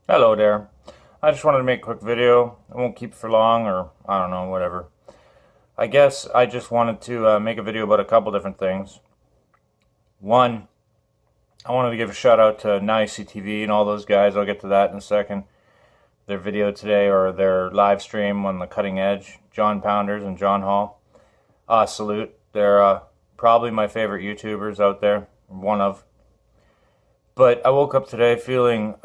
Hello there. I just wanted to make a quick video. I won't keep it for long, or I don't know, whatever. I guess I just wanted to make a video about a couple different things. One, I wanted to give a shout out to NYCTV and all those guys. I'll get to that in a second. Their video today, or their live stream on the Cutting Edge, John Pounders and John Hall. Salute. They're probably my favorite YouTubers out there. One of. But I woke up today feeling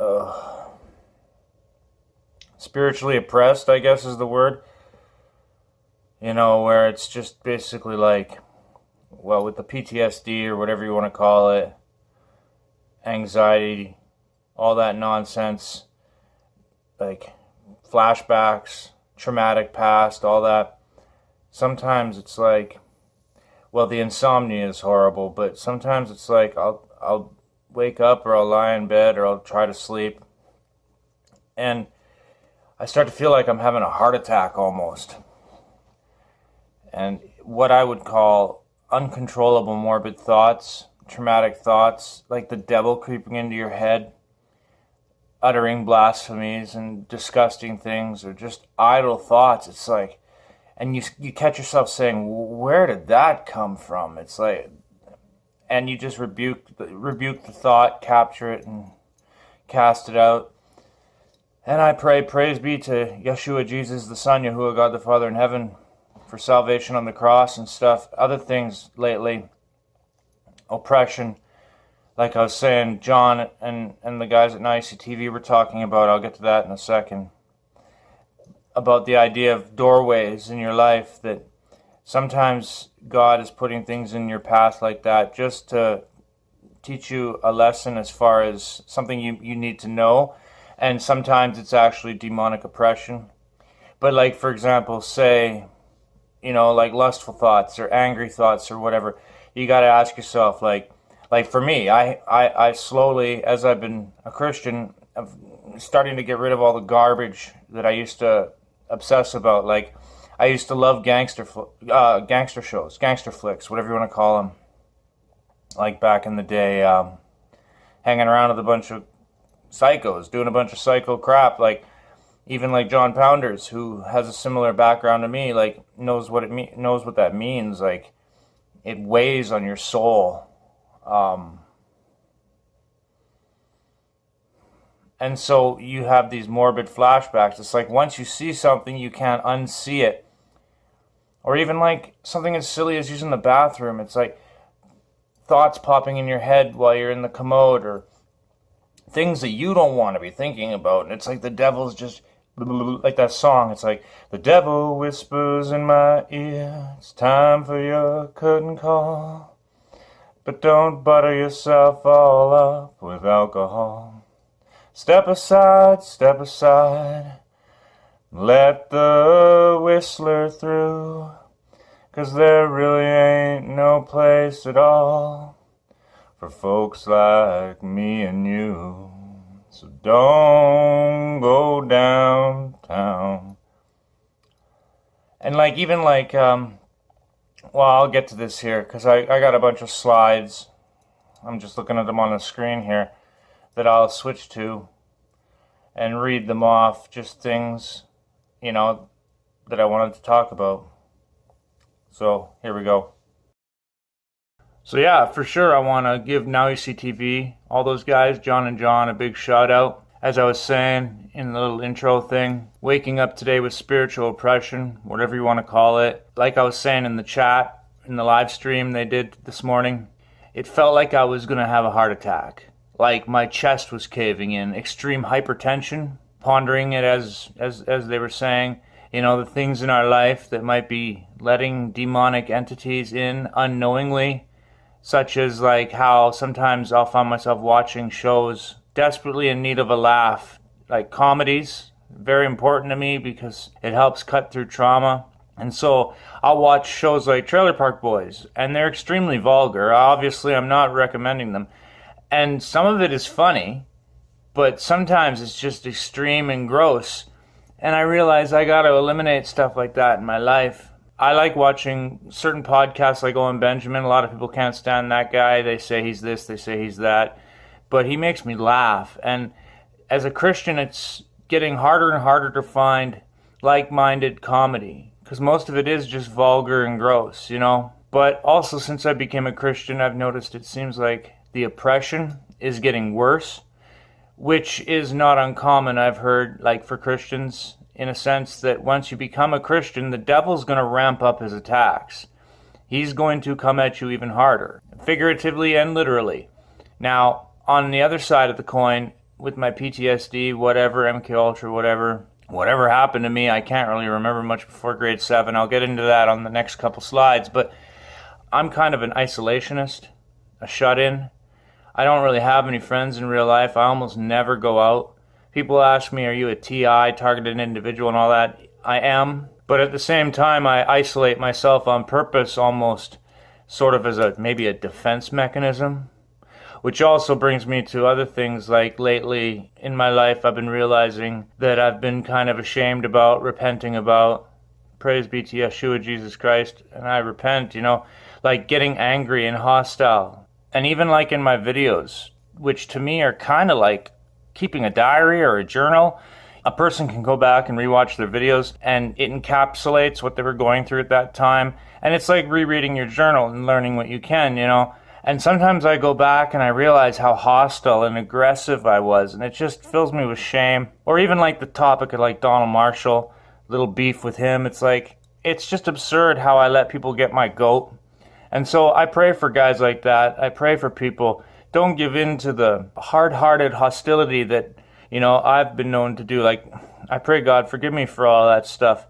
spiritually oppressed, I guess is the word. You know, where it's just basically like, well, with the PTSD or whatever you want to call it, anxiety, all that nonsense, like flashbacks, traumatic past, all that. Sometimes it's like, well, the insomnia is horrible, but sometimes it's like I'll wake up, or I'll lie in bed, or I'll try to sleep, and I start to feel like I'm having a heart attack almost. And what I would call uncontrollable morbid thoughts, traumatic thoughts, like the devil creeping into your head, uttering blasphemies and disgusting things, or just idle thoughts. It's like, and you catch yourself saying, where did that come from? It's like, and you just rebuke the thought, capture it, and cast it out. And I pray, praise be to Yeshua, Jesus, the Son, Yahuwah, God the Father in heaven, for salvation on the cross and stuff. Other things lately, oppression, like I was saying, John and the guys at NYCTV were talking about, I'll get to that in a second, about the idea of doorways in your life, that sometimes God is putting things in your path like that just to teach you a lesson as far as something you need to know. And sometimes it's actually demonic oppression. But like, for example, say, you know, like lustful thoughts or angry thoughts or whatever, you got to ask yourself, like for me, I slowly, as I've been a Christian, I'm starting to get rid of all the garbage that I used to obsess about. Like, I used to love gangster shows, gangster flicks, whatever you want to call them. Like back in the day, hanging around with a bunch of psychos, doing a bunch of psycho crap, like even like John Pounders, who has a similar background to me, like knows what that means. Like, it weighs on your soul, and so you have these morbid flashbacks. It's like once you see something, you can't unsee it. Or even like something as silly as using the bathroom. It's like thoughts popping in your head while you're in the commode, or things that you don't want to be thinking about. And it's like the devil's just, like that song, it's like, the devil whispers in my ear, it's time for your curtain call, but don't butter yourself all up with alcohol. Step aside, let the whistler through, 'cause there really ain't no place at all for folks like me and you. So don't go downtown. And like, even like, well, I'll get to this here, because I got a bunch of slides. I'm just looking at them on the screen here that I'll switch to and read them off. Just things, you know, that I wanted to talk about. So here we go. So yeah, for sure, I want to give NYCTV, all those guys, John and John, a big shout out. As I was saying in the little intro thing, waking up today with spiritual oppression, whatever you want to call it. Like I was saying in the chat, in the live stream they did this morning, it felt like I was going to have a heart attack. Like my chest was caving in, extreme hypertension, pondering it as they were saying. You know, the things in our life that might be letting demonic entities in unknowingly. Such as like how sometimes I'll find myself watching shows desperately in need of a laugh, like comedies, very important to me because it helps cut through trauma. And so I'll watch shows like Trailer Park Boys, and they're extremely vulgar. Obviously, I'm not recommending them. And some of it is funny, but sometimes it's just extreme and gross. And I realize I got to eliminate stuff like that in my life. I like watching certain podcasts like Owen Benjamin. A lot of people can't stand that guy. They say he's this, they say he's that. But he makes me laugh. And as a Christian, it's getting harder and harder to find like-minded comedy, because most of it is just vulgar and gross, you know? But also, since I became a Christian, I've noticed it seems like the oppression is getting worse, which is not uncommon, I've heard, like for Christians, in a sense that once you become a Christian, the devil's going to ramp up his attacks. He's going to come at you even harder, figuratively and literally. Now, on the other side of the coin, with my PTSD, whatever, MK Ultra, whatever happened to me, I can't really remember much before grade 7. I'll get into that on the next couple slides, but I'm kind of an isolationist, a shut-in. I don't really have any friends in real life. I almost never go out. People ask me, are you a TI, targeted individual, and all that? I am, but at the same time, I isolate myself on purpose, almost sort of as maybe a defense mechanism. Which also brings me to other things, like lately in my life I've been realizing that I've been kind of ashamed about, repenting about. Praise be to Yeshua, Jesus Christ, and I repent, you know, like getting angry and hostile. And even like in my videos, which to me are kind of like keeping a diary or a journal. A person can go back and rewatch their videos and it encapsulates what they were going through at that time. And it's like rereading your journal and learning what you can, you know. And sometimes I go back and I realize how hostile and aggressive I was, and it just fills me with shame. Or even like the topic of like Donald Marshall, little beef with him. It's like, it's just absurd how I let people get my goat. And so I pray for guys like that. I pray for people. Don't give in to the hard-hearted hostility that, you know, I've been known to do. Like, I pray, God, forgive me for all that stuff.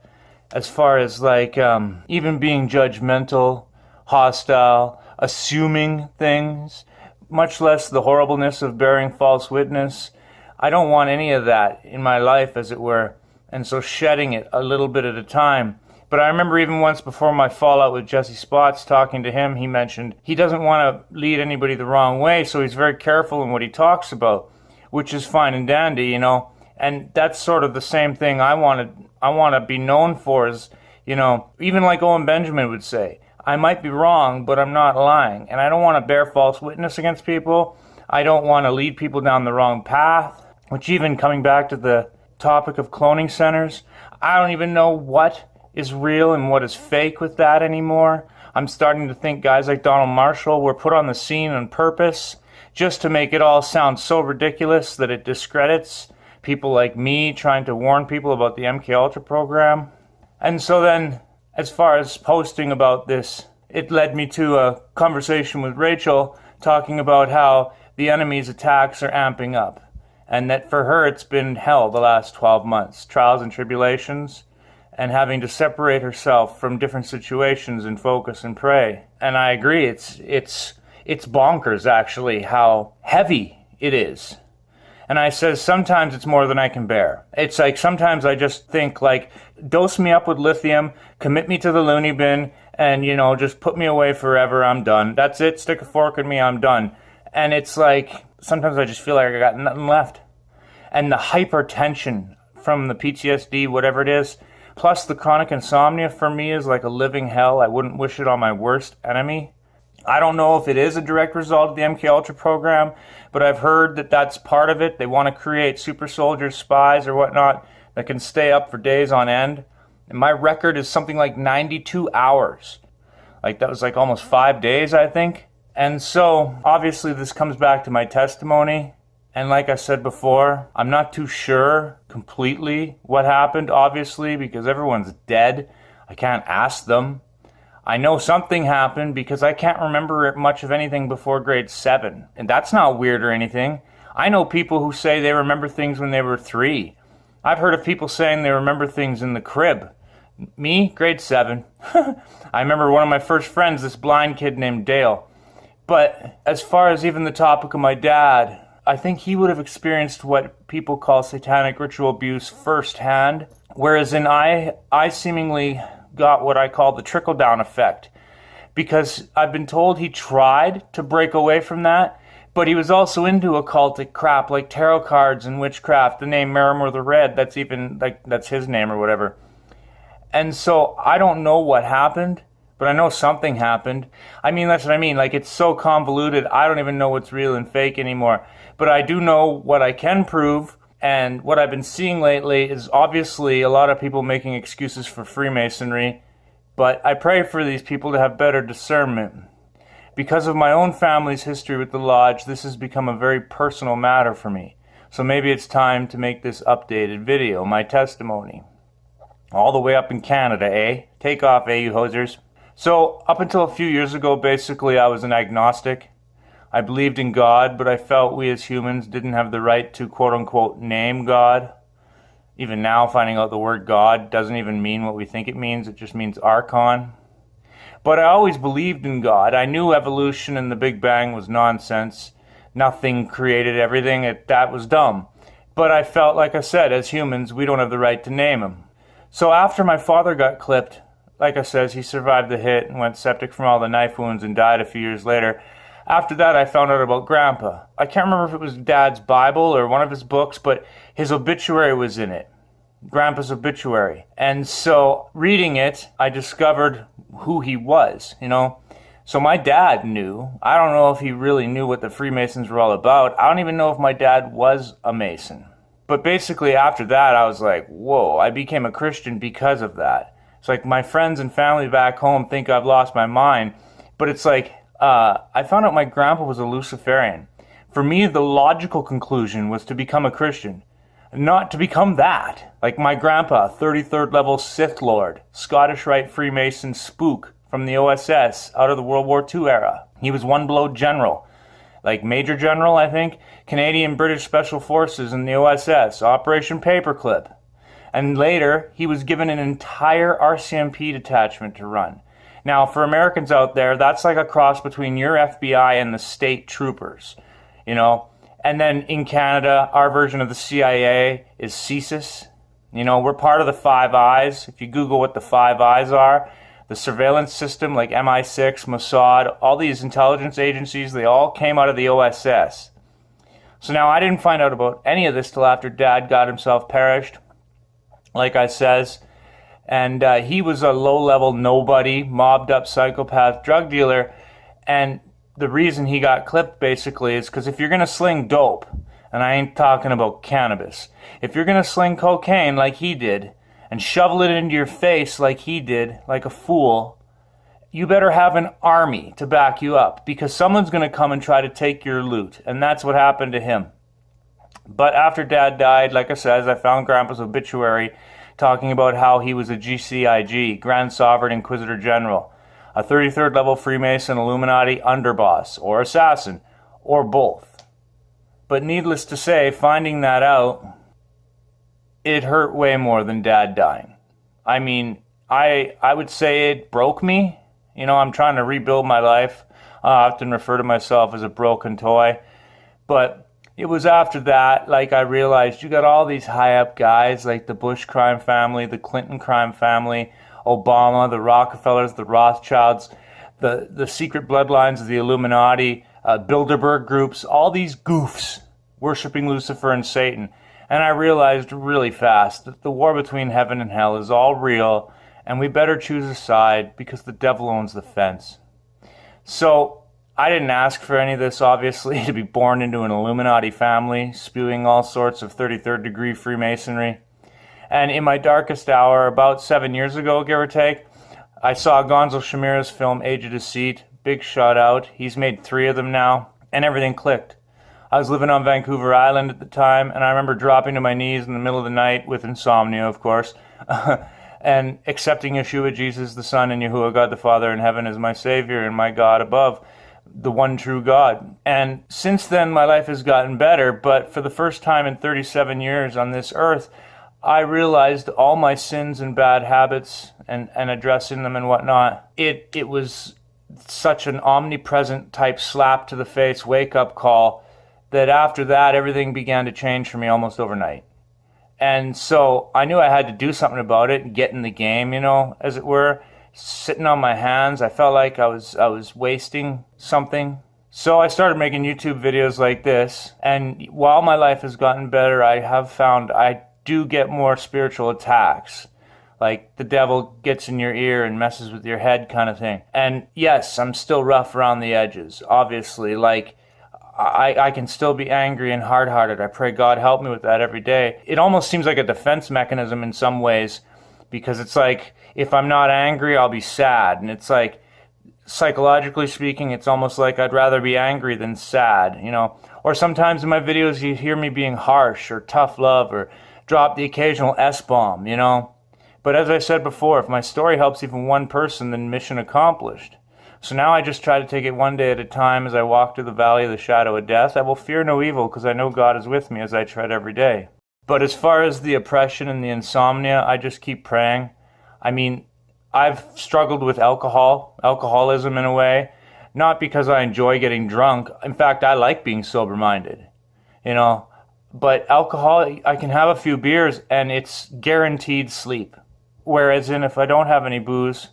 As far as like even being judgmental, hostile, assuming things, much less the horribleness of bearing false witness. I don't want any of that in my life, as it were, and so shedding it a little bit at a time. But I remember even once before my fallout with Jesse Spots, talking to him, he mentioned he doesn't want to lead anybody the wrong way, so he's very careful in what he talks about, which is fine and dandy, you know. And that's sort of the same thing I want to be known for, is, you know, even like Owen Benjamin would say, I might be wrong, but I'm not lying. And I don't want to bear false witness against people. I don't want to lead people down the wrong path, which, even coming back to the topic of cloning centers, I don't even know what is real and what is fake with that anymore. I'm starting to think guys like Donald Marshall were put on the scene on purpose just to make it all sound so ridiculous that it discredits people like me trying to warn people about the MK Ultra program. And so then, as far as posting about this, it led me to a conversation with Rachel talking about how the enemy's attacks are amping up, and that for her it's been hell the last 12 months, trials and tribulations, and having to separate herself from different situations and focus and pray. And I agree, it's bonkers actually how heavy it is. And I says, sometimes it's more than I can bear. It's like, sometimes I just think, like, dose me up with lithium, commit me to the loony bin, and, you know, just put me away forever, I'm done. That's it, stick a fork in me, I'm done. And it's like, sometimes I just feel like I got nothing left. And the hypertension from the PTSD, whatever it is, plus the chronic insomnia for me is like a living hell. I wouldn't wish it on my worst enemy. I don't know if it is a direct result of the MK Ultra program, but I've heard that that's part of it. They want to create super soldiers, spies, or whatnot that can stay up for days on end. And my record is something like 92 hours. Like, that was like almost 5 days, I think. And so, obviously, this comes back to my testimony. And like I said before, I'm not too sure completely what happened, obviously, because everyone's dead. I can't ask them. I know something happened because I can't remember much of anything before grade 7. And that's not weird or anything. I know people who say they remember things when they were 3. I've heard of people saying they remember things in the crib. Me, grade 7. I remember one of my first friends, this blind kid named Dale. But as far as even the topic of my dad, I think he would have experienced what people call satanic ritual abuse firsthand. Whereas I seemingly got what I call the trickle-down effect, because I've been told he tried to break away from that, but he was also into occultic crap like tarot cards and witchcraft. The name Marimor the Red, that's even, like, that's his name or whatever. And so I don't know what happened, but I know something happened. I mean, that's what I mean. Like, it's so convoluted, I don't even know what's real and fake anymore. But I do know what I can prove, And what I've been seeing lately is obviously a lot of people making excuses for Freemasonry, but I pray for these people to have better discernment. Because of my own family's history with the lodge, this has become a very personal matter for me. So maybe it's time to make this updated video, my testimony. All the way up in Canada, eh? Take off, eh, you hosers. So, up until a few years ago, basically, I was an agnostic. I believed in God, but I felt we as humans didn't have the right to quote-unquote name God. Even now, finding out the word God doesn't even mean what we think it means. It just means Archon. But I always believed in God. I knew evolution and the Big Bang was nonsense. Nothing created everything. That was dumb. But I felt, like I said, as humans, we don't have the right to name him. So after my father got clipped, like I said, he survived the hit and went septic from all the knife wounds and died a few years later. After that, I found out about Grandpa. I can't remember if it was Dad's Bible or one of his books, but his obituary was in it. Grandpa's obituary. And so, reading it, I discovered who he was, So my dad knew. I don't know if he really knew what the Freemasons were all about. I don't even know if my dad was a Mason. But basically, after that, I was like, whoa, I became a Christian because of that. It's like my friends and family back home think I've lost my mind, but it's like, I found out my grandpa was a Luciferian. For me, the logical conclusion was to become a Christian, not to become that. Like my grandpa, 33rd level Sith Lord, Scottish Rite Freemason spook from the OSS out of the World War II era. He was one-blow general, like Major General, I think, Canadian British Special Forces in the OSS, Operation Paperclip. And later, he was given an entire RCMP detachment to run. Now, for Americans out there, that's like a cross between your FBI and the state troopers, And then in Canada, our version of the CIA is CSIS. We're part of the Five Eyes. If you Google what the Five Eyes are, the surveillance system like MI6, Mossad, all these intelligence agencies, they all came out of the OSS. So now I didn't find out about any of this till after Dad got himself perished, like I says. And he was a low-level nobody, mobbed-up psychopath drug dealer. And the reason he got clipped, basically, is because if you're going to sling dope, and I ain't talking about cannabis, if you're going to sling cocaine like he did, and shovel it into your face like he did, like a fool, you better have an army to back you up, because someone's going to come and try to take your loot. And that's what happened to him. But after Dad died, like I said, I found Grandpa's obituary, talking about how he was a GCIG, Grand Sovereign Inquisitor General, a 33rd level Freemason Illuminati underboss, or assassin, or both. But needless to say, finding that out, it hurt way more than Dad dying. I mean, I would say it broke me. I'm trying to rebuild my life. I often refer to myself as a broken toy. But it was after that, I realized you got all these high-up guys like the Bush crime family, the Clinton crime family, Obama, the Rockefellers, the Rothschilds, the secret bloodlines of the Illuminati, Bilderberg groups, all these goofs worshiping Lucifer and Satan. And I realized really fast that the war between heaven and hell is all real, and we better choose a side because the devil owns the fence. So, I didn't ask for any of this, obviously, to be born into an Illuminati family, spewing all sorts of 33rd degree Freemasonry. And in my darkest hour, about 7 years ago, give or take, I saw Gonzo Shamira's film Age of Deceit. Big shout out. He's made 3 of them now, and everything clicked. I was living on Vancouver Island at the time, and I remember dropping to my knees in the middle of the night with insomnia, of course, and accepting Yeshua, Jesus, the Son, and Yahuwah, God the Father in heaven as my Savior and my God above, the one true God. And since then, my life has gotten better, but for the first time in 37 years on this earth, I realized all my sins and bad habits and addressing them and whatnot. It was such an omnipresent type slap to the face, wake-up call, that after that, everything began to change for me almost overnight. And so I knew I had to do something about it and get in the game, as it were. Sitting on my hands, I felt like I was wasting something. So I started making YouTube videos like this, and while my life has gotten better, I have found I do get more spiritual attacks. Like the devil gets in your ear and messes with your head kind of thing. And yes, I'm still rough around the edges, obviously. I can still be angry and hard-hearted. I pray God help me with that every day. It almost seems like a defense mechanism in some ways, because it's like, if I'm not angry, I'll be sad. And it's like, psychologically speaking, it's almost like I'd rather be angry than sad, you know. Or sometimes in my videos you hear me being harsh or tough love or drop the occasional S-bomb, you know. But as I said before, if my story helps even one person, then mission accomplished. So now I just try to take it one day at a time. As I walk through the valley of the shadow of death, I will fear no evil, because I know God is with me as I tread every day. But as far as the oppression and the insomnia, I just keep praying. I mean, I've struggled with alcoholism in a way, not because I enjoy getting drunk. In fact, I like being sober-minded, you know. But alcohol, I can have a few beers and it's guaranteed sleep. Whereas if I don't have any booze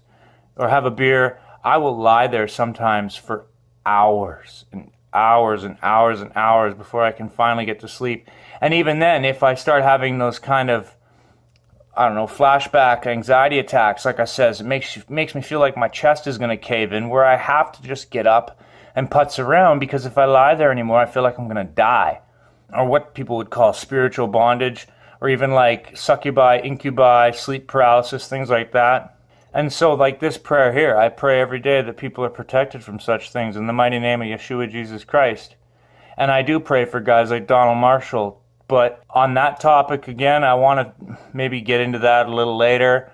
or have a beer, I will lie there sometimes for hours and hours and hours and hours before I can finally get to sleep. And even then, if I start having those kind of, I don't know, flashback anxiety attacks, like I says, it makes me feel like my chest is going to cave in, where I have to just get up and putz around, because if I lie there anymore, I feel like I'm going to die. Or what people would call spiritual bondage, or even like succubi, incubi, sleep paralysis, things like that. And so, like this prayer here, I pray every day that people are protected from such things in the mighty name of Yeshua Jesus Christ. And I do pray for guys like Donald Marshall. But on that topic, again, I want to maybe get into that a little later,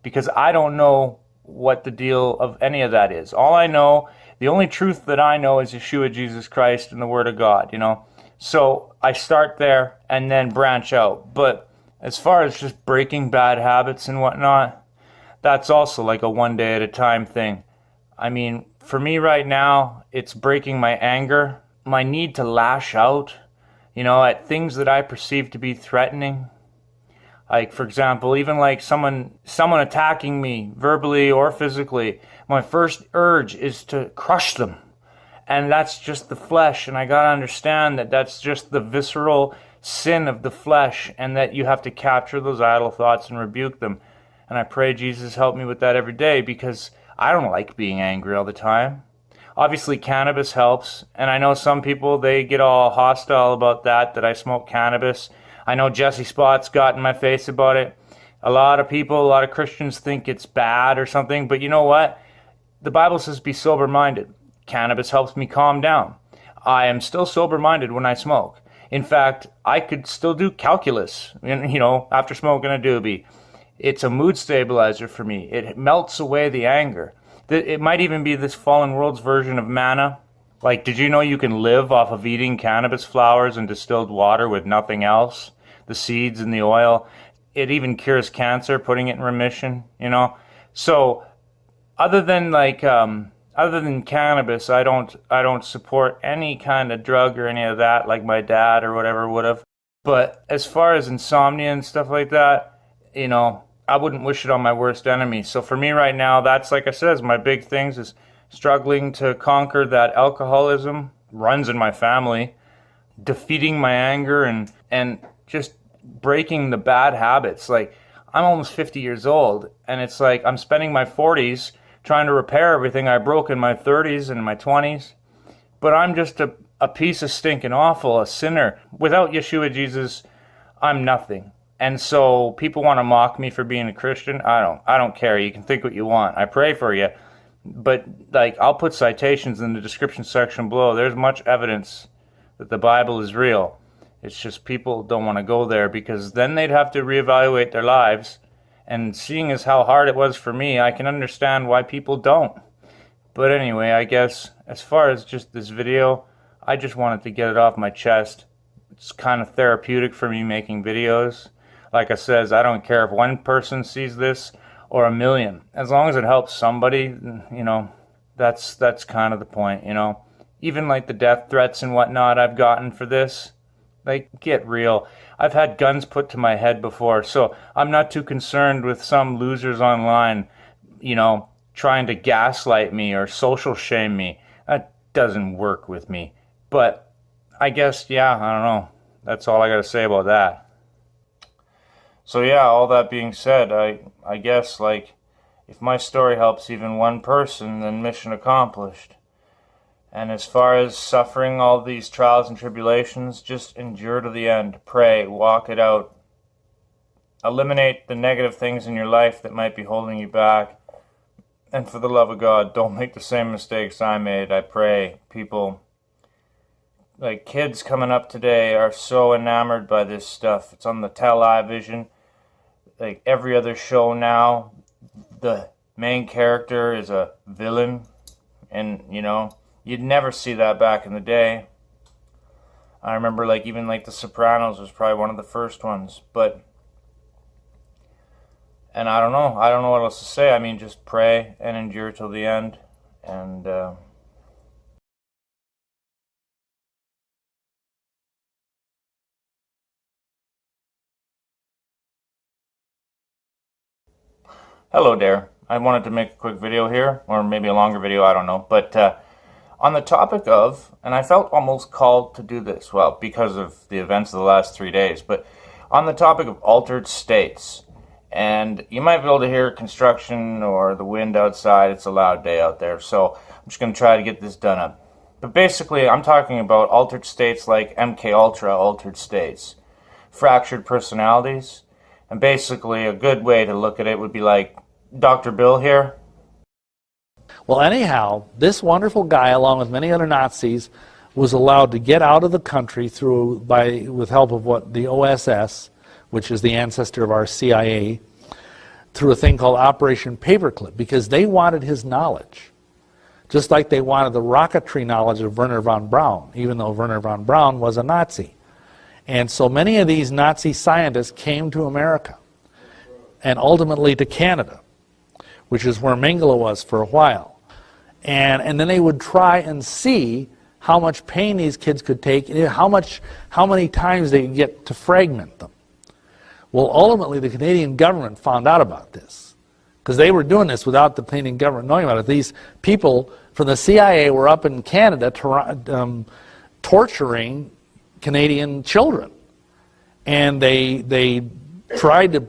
because I don't know what the deal of any of that is. All I know, the only truth that I know is Yeshua Jesus Christ and the Word of God, you know. So I start there and then branch out. But as far as just breaking bad habits and whatnot, that's also like a one day at a time thing. I mean, for me right now, it's breaking my anger, my need to lash out, you know, at things that I perceive to be threatening. Like, for example, even like someone attacking me verbally or physically, my first urge is to crush them. And that's just the flesh, and I gotta understand that that's just the visceral sin of the flesh, and that you have to capture those idle thoughts and rebuke them. And I pray Jesus help me with that every day, because I don't like being angry all the time. Obviously, cannabis helps, and I know some people, they get all hostile about that I smoke cannabis. I know Jesse Spott's got in my face about it. A lot of people, a lot of Christians think it's bad or something, but you know what? The Bible says be sober-minded. Cannabis helps me calm down. I am still sober-minded when I smoke. In fact, I could still do calculus, you know, after smoking a doobie. It's a mood stabilizer for me. It melts away the anger. It might even be this fallen world's version of manna. Like, did you know you can live off of eating cannabis flowers and distilled water with nothing else? The seeds and the oil. It even cures cancer, putting it in remission, you know? So, other than cannabis, I don't support any kind of drug or any of that, like my dad or whatever would have. But as far as insomnia and stuff like that, you know, I wouldn't wish it on my worst enemy. So for me right now, that's, like I said, my big things is struggling to conquer that alcoholism, runs in my family, defeating my anger, and just breaking the bad habits. Like, I'm almost 50 years old, and it's like I'm spending my 40s trying to repair everything I broke in my 30s and my 20s. But I'm just a piece of stinking awful, a sinner. Without Yeshua Jesus, I'm nothing. And so people want to mock me for being a Christian. I don't care. You can think what you want. I pray for you. But, like, I'll put citations in the description section below. There's much evidence that the Bible is real. It's just people don't want to go there, because then they'd have to reevaluate their lives. And seeing as how hard it was for me, I can understand why people don't. But anyway, I guess as far as just this video, I just wanted to get it off my chest. It's kind of therapeutic for me making videos. Like I says, I don't care if one person sees this or a million. As long as it helps somebody, you know, that's kind of the point, you know. Even like the death threats and whatnot I've gotten for this, like, get real. I've had guns put to my head before, so I'm not too concerned with some losers online, you know, trying to gaslight me or social shame me. That doesn't work with me. But I guess, yeah, I don't know. That's all I got to say about that. So yeah, all that being said, I guess, like, if my story helps even one person, then mission accomplished. And as far as suffering all these trials and tribulations, just endure to the end. Pray, walk it out. Eliminate the negative things in your life that might be holding you back. And for the love of God, don't make the same mistakes I made. I pray people, like kids coming up today, are so enamored by this stuff. It's on the television. Like every other show now, the main character is a villain. And, you know, you'd never see that back in the day. I remember even The Sopranos was probably one of the first ones. And I don't know what else to say. I mean, just pray and endure till the end. And hello there. I wanted to make a quick video here, or maybe a longer video, I don't know. But on the topic of, and I felt almost called to do this, well, because of the events of the last 3 days, but on the topic of altered states. And you might be able to hear construction or the wind outside. It's a loud day out there, so I'm just going to try to get this done up. But basically, I'm talking about altered states like MK Ultra altered states, fractured personalities, and basically a good way to look at it would be like Dr. Bill here. Well, anyhow, this wonderful guy, along with many other Nazis, was allowed to get out of the country with help of what the OSS, which is the ancestor of our CIA, through a thing called Operation Paperclip, because they wanted his knowledge, just like they wanted the rocketry knowledge of Wernher von Braun, even though Wernher von Braun was a Nazi. And so many of these Nazi scientists came to America, and ultimately to Canada, which is where Mengele was for a while. And then they would try and see how much pain these kids could take, and how many times they could get to fragment them. Well, ultimately, the Canadian government found out about this, because they were doing this without the Canadian government knowing about it. These people from the CIA were up in Canada torturing Canadian children. And they tried to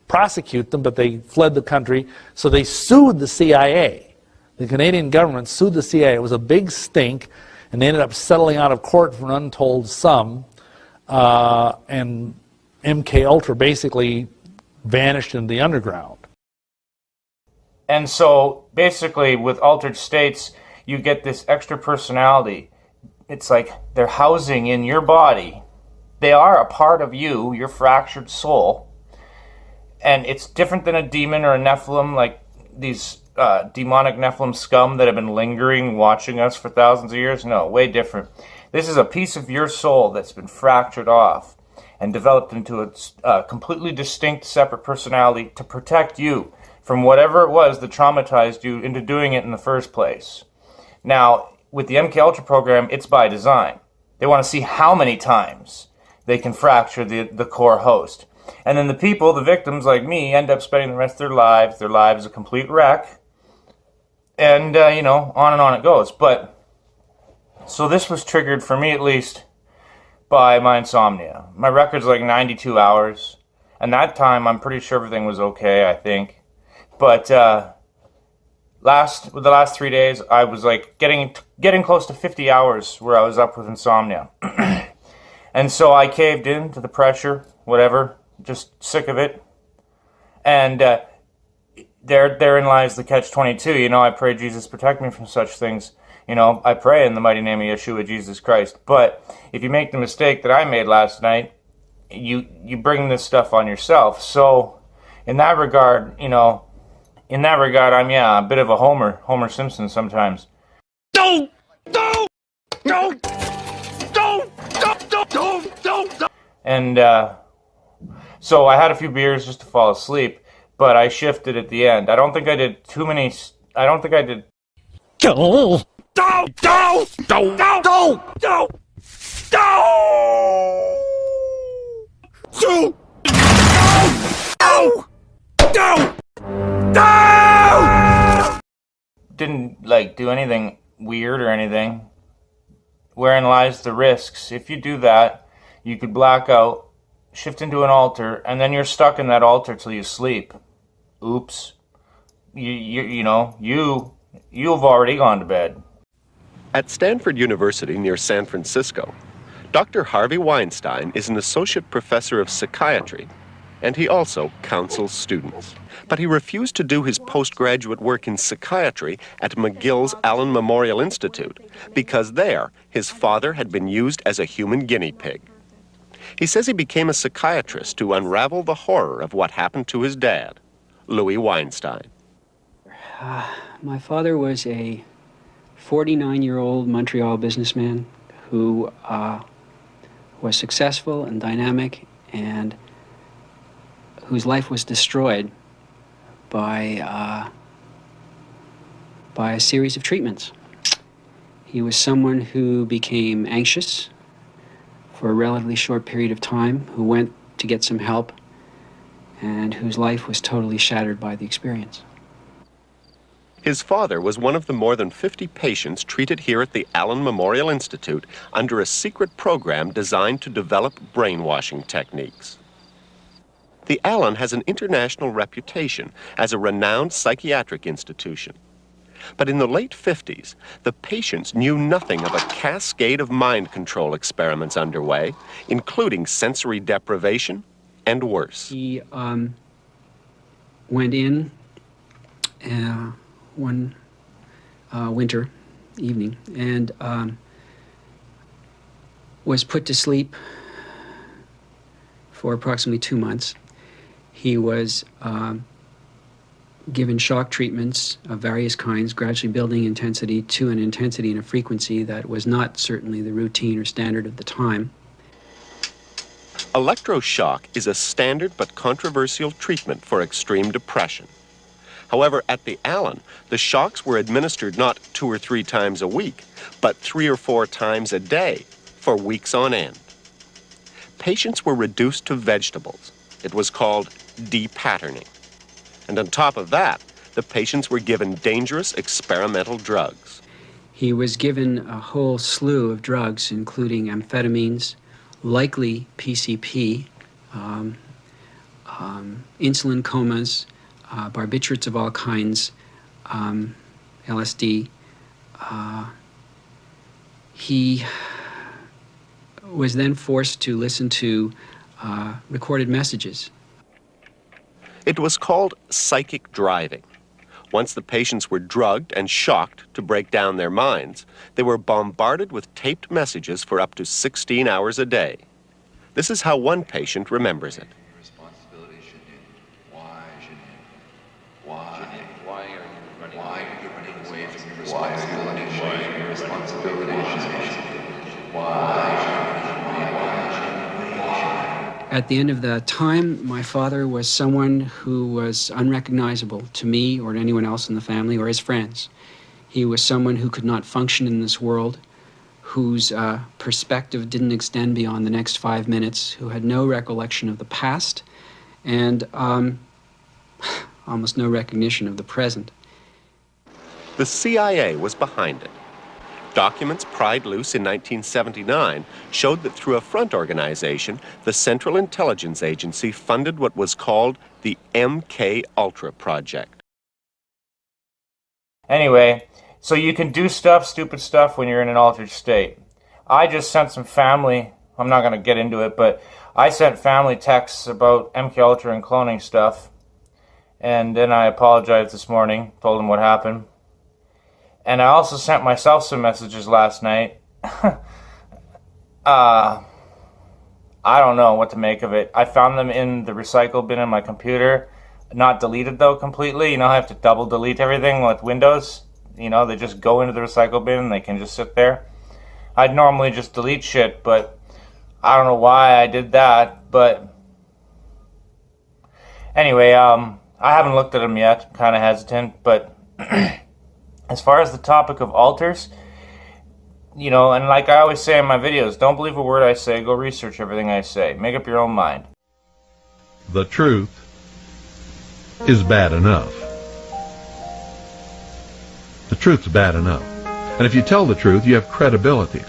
prosecute them, but they fled the country, so they sued the CIA. The Canadian government sued the CIA. It was a big stink, and they ended up settling out of court for an untold sum, and MK Ultra basically vanished in the underground. And so basically with altered states, you get this extra personality. It's like they're housing in your body. They are a part of you, your fractured soul. And it's different than a demon or a Nephilim, like these demonic Nephilim scum that have been lingering, watching us for thousands of years. No, way different. This is a piece of your soul that's been fractured off and developed into a completely distinct, separate personality to protect you from whatever it was that traumatized you into doing it in the first place. Now, with the MK Ultra program, it's by design. They want to see how many times they can fracture the core host. And then the people, the victims like me, end up spending the rest of their lives a complete wreck. And, on and on it goes. But, so this was triggered, for me at least, by my insomnia. My record's like 92 hours. And that time, I'm pretty sure everything was okay, I think. But, the last 3 days, I was like getting close to 50 hours where I was up with insomnia. And so I caved in to the pressure, whatever, just sick of it. And therein lies the catch-22. I pray Jesus protect me from such things. I pray in the mighty name of Yeshua, Jesus Christ. But if you make the mistake that I made last night, you bring this stuff on yourself. So in that regard, I'm a bit of a Homer Simpson sometimes. Don't. And so I had a few beers just to fall asleep, but I shifted at the end. I don't think I did too many. I don't think I did. Didn't do anything weird or anything. Wherein lies the risks. If you do that, you could black out, shift into an altar, and then you're stuck in that altar till you sleep. Oops. You've already gone to bed. At Stanford University near San Francisco, Dr. Harvey Weinstein is an associate professor of psychiatry, and he also counsels students. But he refused to do his postgraduate work in psychiatry at McGill's Allen Memorial Institute because there his father had been used as a human guinea pig. He says he became a psychiatrist to unravel the horror of what happened to his dad, Louis Weinstein. My father was a 49-year-old Montreal businessman who was successful and dynamic and whose life was destroyed by a series of treatments. He was someone who became anxious for a relatively short period of time, who went to get some help, and whose life was totally shattered by the experience. His father was one of the more than 50 patients treated here at the Allen Memorial Institute under a secret program designed to develop brainwashing techniques. The Allen has an international reputation as a renowned psychiatric institution. But in the late 50s, the patients knew nothing of a cascade of mind control experiments underway, including sensory deprivation and worse. He went in one winter evening and was put to sleep for approximately 2 months. He was given shock treatments of various kinds, gradually building intensity to an intensity and a frequency that was not certainly the routine or standard of the time. Electroshock is a standard but controversial treatment for extreme depression. However, at the Allen, the shocks were administered not 2 or 3 times a week, but 3 or 4 times a day for weeks on end. Patients were reduced to vegetables. It was called depatterning. And on top of that, the patients were given dangerous experimental drugs. He was given a whole slew of drugs, including amphetamines, likely PCP, insulin comas, barbiturates of all kinds, LSD. He was then forced to listen to recorded messages. It was called psychic driving. Once the patients were drugged and shocked to break down their minds, they were bombarded with taped messages for up to 16 hours a day. This is how one patient remembers it. At the end of the time, my father was someone who was unrecognizable to me or to anyone else in the family or his friends. He was someone who could not function in this world, whose perspective didn't extend beyond the next 5 minutes, who had no recollection of the past, and almost no recognition of the present. The CIA was behind it. Documents pried loose in 1979 showed that through a front organization, the Central Intelligence Agency funded what was called the MK Ultra Project. Anyway, so you can do stuff, stupid stuff, when you're in an altered state. I just sent some family, I'm not going to get into it, but I sent family texts about MK Ultra and cloning stuff. And then I apologized this morning, told them what happened. And I also sent myself some messages last night. I don't know what to make of it. I found them in the recycle bin in my computer. Not deleted, though, completely. You know, I have to double delete everything with Windows. You know, they just go into the recycle bin and they can just sit there. I'd normally just delete shit, but I don't know why I did that. But anyway, I haven't looked at them yet. I'm kind of hesitant, but... As far as the topic of altars, you know, and like I always say in my videos, don't believe a word I say, go research everything I say. Make up your own mind. The truth is bad enough. The truth's bad enough. And if you tell the truth, you have credibility.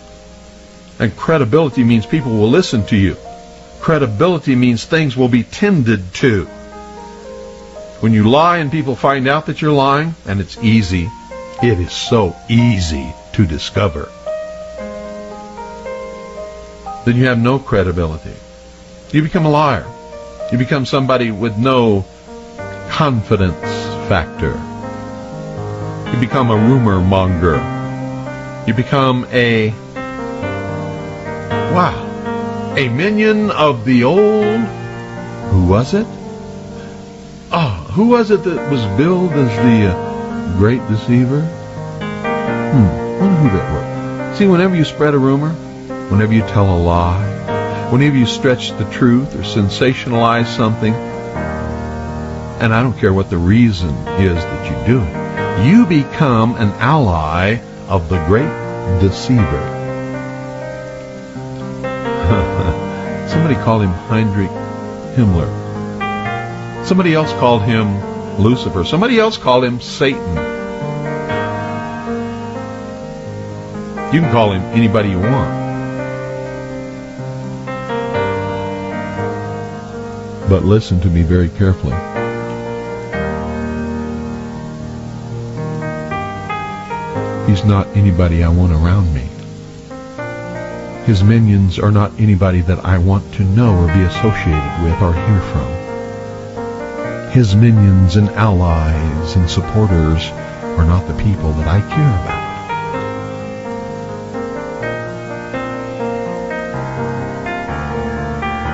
And credibility means people will listen to you. Credibility means things will be tended to. When you lie and people find out that you're lying, and it's easy, it is so easy to discover, then you have no credibility. You become a liar. You become somebody with no confidence factor. You become a rumor monger. You become a minion of the old. Who was it? Who was it that was billed as the great deceiver? Wonder who that was. See, whenever you spread a rumor, whenever you tell a lie, whenever you stretch the truth or sensationalize something, and I don't care what the reason is that you do it, you become an ally of the great deceiver. Somebody called him Heinrich Himmler. Somebody else called him Lucifer. Somebody else called him Satan. You can call him anybody you want. But listen to me very carefully. He's not anybody I want around me. His minions are not anybody that I want to know or be associated with or hear from. His minions and allies and supporters are not the people that I care about.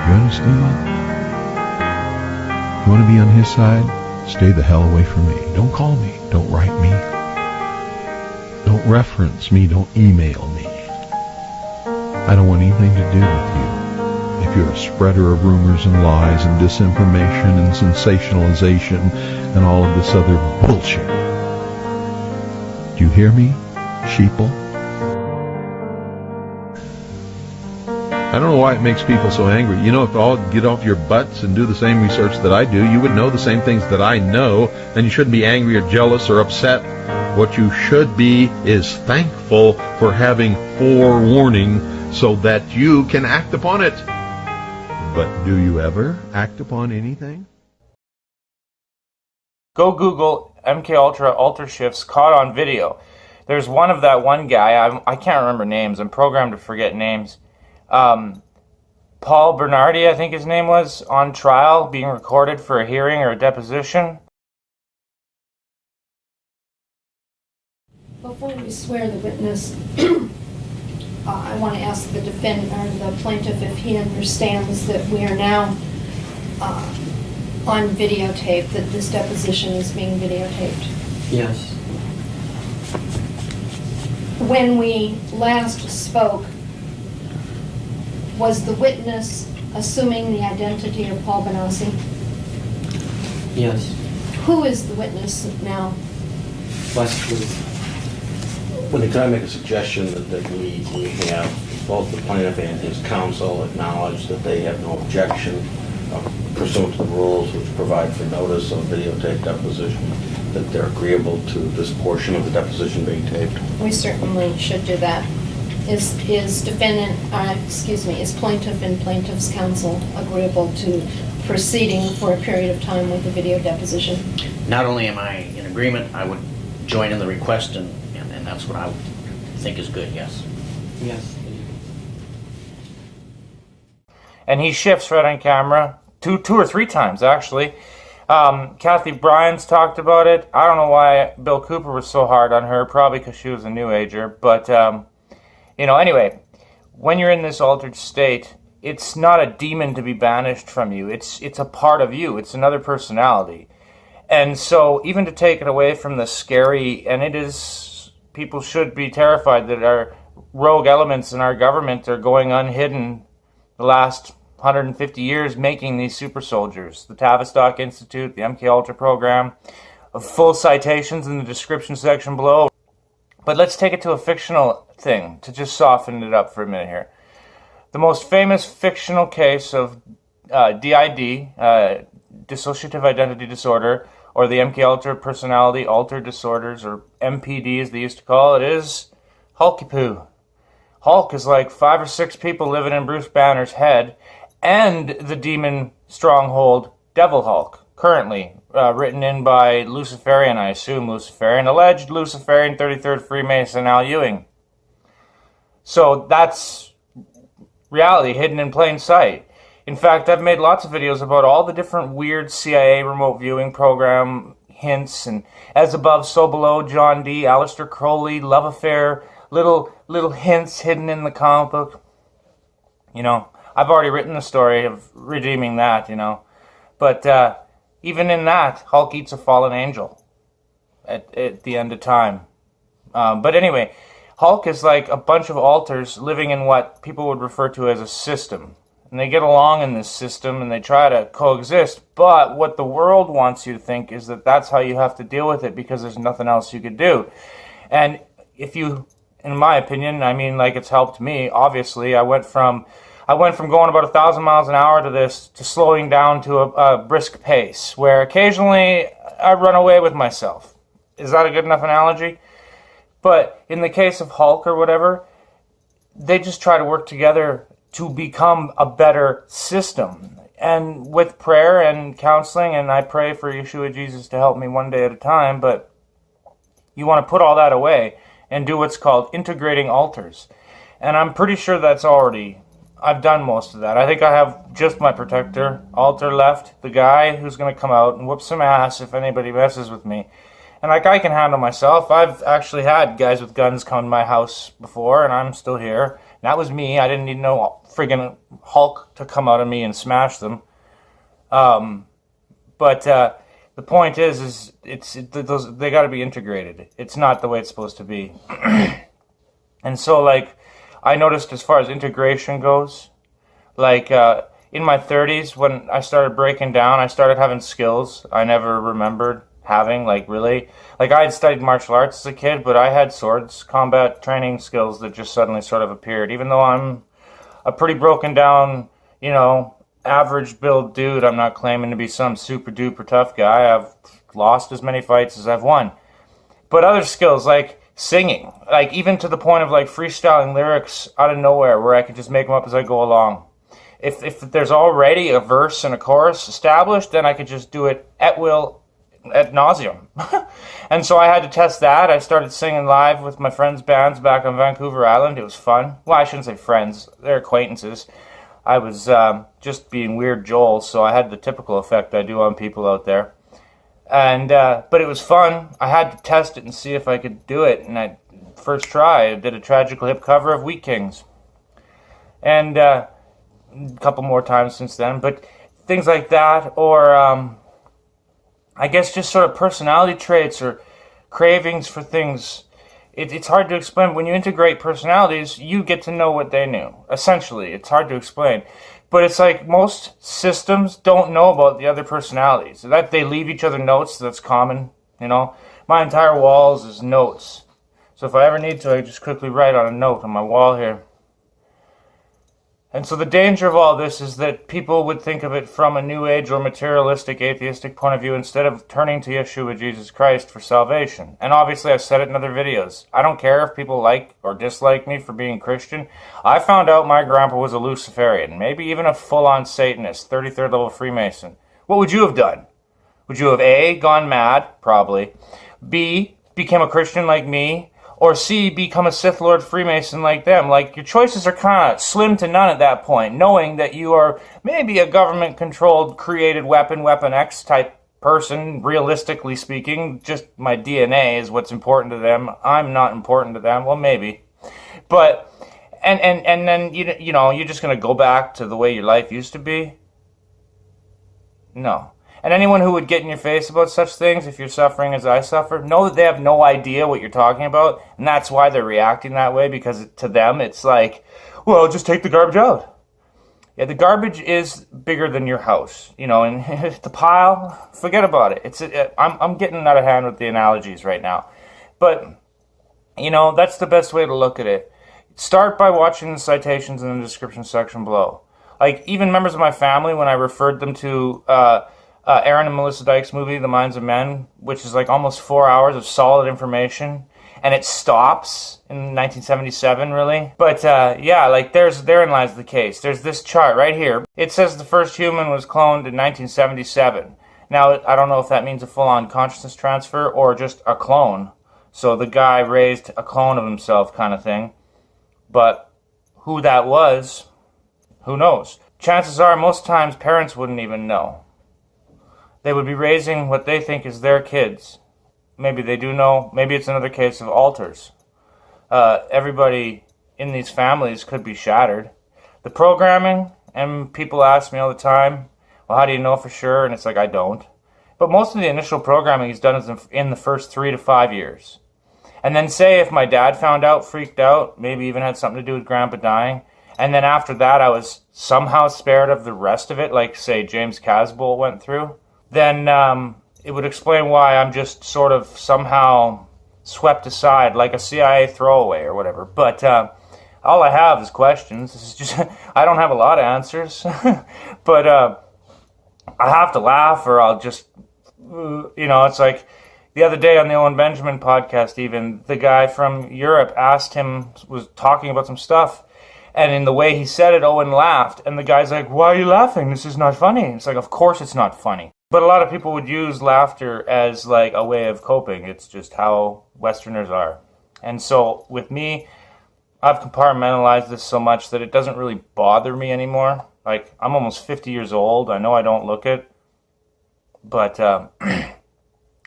You understand? You want to be on his side? Stay the hell away from me. Don't call me. Don't write me. Don't reference me. Don't email me. I don't want anything to do with you. If you're a spreader of rumors and lies and disinformation and sensationalization and all of this other bullshit. Do you hear me, sheeple? I don't know why it makes people so angry. You know, if all get off your butts and do the same research that I do, you would know the same things that I know, and you shouldn't be angry or jealous or upset. What you should be is thankful for having forewarning so that you can act upon it. But do you ever act upon anything? Go Google MK Ultra alter shifts caught on video. There's one of that one guy, I can't remember names, I'm programmed to forget names. Paul Bernardi, I think his name was, on trial, being recorded for a hearing or a deposition. Before we swear the witness, I want to ask the defendant or the plaintiff if he understands that we are now on videotape, that this deposition is being videotaped. Yes. When we last spoke, was the witness assuming the identity of Paul Bonacci? Yes. Who is the witness now? Leslie. Well, could I make a suggestion that we have both the plaintiff and his counsel acknowledge that they have no objection pursuant to the rules which provide for notice of videotape deposition, that they're agreeable to this portion of the deposition being taped? We certainly should do that. Is plaintiff and plaintiff's counsel agreeable to proceeding for a period of time with the video deposition? Not only am I in agreement, I would join in the request, and that's what I would think is good, yes. Yes. And he shifts right on camera, two or three times, actually. Kathy Bryant's talked about it. I don't know why Bill Cooper was so hard on her, probably because she was a New Ager. But, anyway, when you're in this altered state, it's not a demon to be banished from you. It's a part of you. It's another personality. And so even to take it away from the scary, and it is, people should be terrified that our rogue elements in our government are going unhidden the last 150 years making these super soldiers. The Tavistock Institute, the MK Ultra program, full citations in the description section below. But let's take it to a fictional thing to just soften it up for a minute here. The most famous fictional case of DID, dissociative identity disorder, or the MK Ultra personality altered disorders, or MPD as they used to call it, is Hulky Poo. Hulk is like 5 or 6 people living in Bruce Banner's head, and the demon stronghold Devil Hulk, currently written in by Luciferian, I assume Luciferian, alleged Luciferian 33rd Freemason Al Ewing. So that's reality hidden in plain sight. In fact, I've made lots of videos about all the different weird CIA remote viewing program hints and as above, so below, John D., Aleister Crowley, love affair, little hints hidden in the comic book. You know, I've already written the story of redeeming that, you know. But even in that, Hulk eats a fallen angel at the end of time. But anyway, Hulk is like a bunch of alters living in what people would refer to as a system. And they get along in this system and they try to coexist. But what the world wants you to think is that that's how you have to deal with it because there's nothing else you could do. And if you, in my opinion, I mean, like it's helped me, obviously. I went from going about 1,000 miles an hour to slowing down to a brisk pace, where occasionally I run away with myself. Is that a good enough analogy? But in the case of Hulk or whatever, they just try to work together to become a better system. And with prayer and counseling, and I pray for Yeshua Jesus to help me one day at a time, but you want to put all that away and do what's called integrating altars. And I'm pretty sure that's already, I've done most of that. I think I have just my protector altar left, the guy who's going to come out and whoop some ass if anybody messes with me. And like I can handle myself. I've actually had guys with guns come to my house before, and I'm still here. And that was me. I didn't need no friggin' Hulk to come out of me and smash them. But the point is they got to be integrated. It's not the way it's supposed to be. And so, like, I noticed as far as integration goes, like in my 30s when I started breaking down, I started having skills I never remembered having, like, really. Like, I had studied martial arts as a kid, but I had swords combat training skills that just suddenly sort of appeared. Even though I'm a pretty broken down, you know, average build dude, I'm not claiming to be some super duper tough guy. I've lost as many fights as I've won. But other skills, like singing, like even to the point of like freestyling lyrics out of nowhere where I could just make them up as I go along. If there's already a verse and a chorus established, then I could just do it at will, ad nauseum. And so I had to test that. I started singing live with my friends' bands back on Vancouver Island. It was fun. Well, I shouldn't say friends. They're acquaintances. I was just being Weird Joel, so I had the typical effect I do on people out there. And but it was fun. I had to test it and see if I could do it. And first try, I did a Tragical Hip cover of Wheat Kings. And a couple more times since then. But things like that, or I guess just sort of personality traits or cravings for things. It's hard to explain. When you integrate personalities, you get to know what they knew. Essentially, it's hard to explain. But it's like most systems don't know about the other personalities. That they leave each other notes, that's common, you know. My entire walls is notes. So if I ever need to, I just quickly write on a note on my wall here. And so the danger of all this is that people would think of it from a New Age or materialistic, atheistic point of view instead of turning to Yeshua, Jesus Christ, for salvation. And obviously I've said it in other videos. I don't care if people like or dislike me for being Christian. I found out my grandpa was a Luciferian, maybe even a full-on Satanist, 33rd level Freemason. What would you have done? Would you have A, gone mad? Probably. B, became a Christian like me? Or C, become a Sith Lord Freemason like them? Like, your choices are kind of slim to none at that point, knowing that you are maybe a government-controlled, created Weapon X type person, realistically speaking. Just my DNA is what's important to them. I'm not important to them. Well, maybe. But, and then, you know, you're just going to go back to the way your life used to be? No. And anyone who would get in your face about such things, if you're suffering as I suffer, know that they have no idea what you're talking about, and that's why they're reacting that way, because to them it's like, well, just take the garbage out. Yeah, the garbage is bigger than your house, you know, and the pile, forget about it. I'm getting out of hand with the analogies right now. But, you know, that's the best way to look at it. Start by watching the citations in the description section below. Like, even members of my family, when I referred them to Aaron and Melissa Dykes' movie, The Minds of Men, which is like almost 4 hours of solid information, and it stops in 1977, really. But yeah, like therein lies the case. There's this chart right here. It says the first human was cloned in 1977. Now, I don't know if that means a full-on consciousness transfer or just a clone. So the guy raised a clone of himself kind of thing. But who that was, who knows? Chances are most times parents wouldn't even know. They would be raising what they think is their kids. Maybe they do know. Maybe it's another case of alters. Everybody in these families could be shattered. The programming, and people ask me all the time, well, how do you know for sure? And it's like, I don't. But most of the initial programming is done in the first 3 to 5 years. And then say if my dad found out, freaked out, maybe even had something to do with Grandpa dying, and then after that I was somehow spared of the rest of it, like say James Casbolt went through, then it would explain why I'm just sort of somehow swept aside like a CIA throwaway or whatever. But all I have is questions. This is just I don't have a lot of answers. But I have to laugh or I'll just, it's like the other day on the Owen Benjamin podcast, even the guy from Europe was talking about some stuff, and in the way he said it, Owen laughed, and the guy's like, why are you laughing? This is not funny. It's like, of course it's not funny. But a lot of people would use laughter as like a way of coping. It's just how Westerners are. And so with me, I've compartmentalized this so much that it doesn't really bother me anymore. Like, I'm almost 50 years old. I know I don't look it. But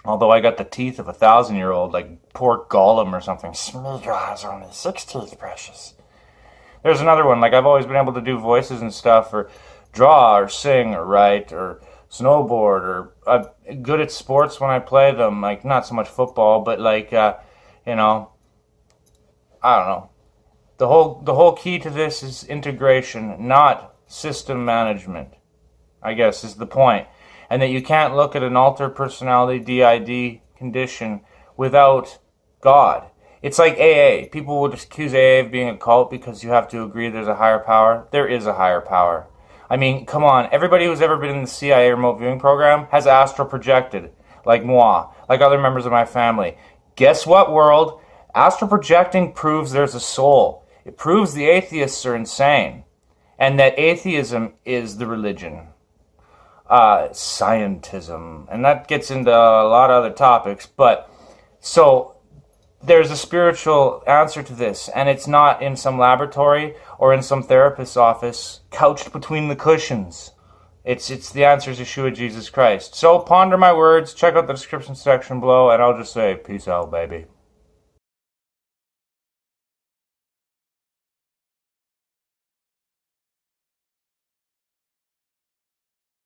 although I got the teeth of a 1,000-year-old, like poor Gollum or something. Smeagol has only 6 teeth, precious. There's another one. Like, I've always been able to do voices and stuff, or draw, or sing, or write, or snowboard, or I'm good at sports when I play them. Like, not so much football, but like, I don't know. The whole key to this is integration, not system management, I guess, is the point. And that you can't look at an altered personality DID condition without God. It's like AA. People would accuse AA of being a cult because you have to agree there's a higher power. There is a higher power. I mean, come on. Everybody who's ever been in the CIA remote viewing program has astral projected, like moi, like other members of my family. Guess what, world? Astral projecting proves there's a soul. It proves the atheists are insane, and that atheism is the religion. Scientism, and that gets into a lot of other topics, but so there's a spiritual answer to this, and it's not in some laboratory or in some therapist's office couched between the cushions. It's the answer is Yeshua Jesus Christ. So ponder my words, check out the description section below, and I'll just say, peace out, baby.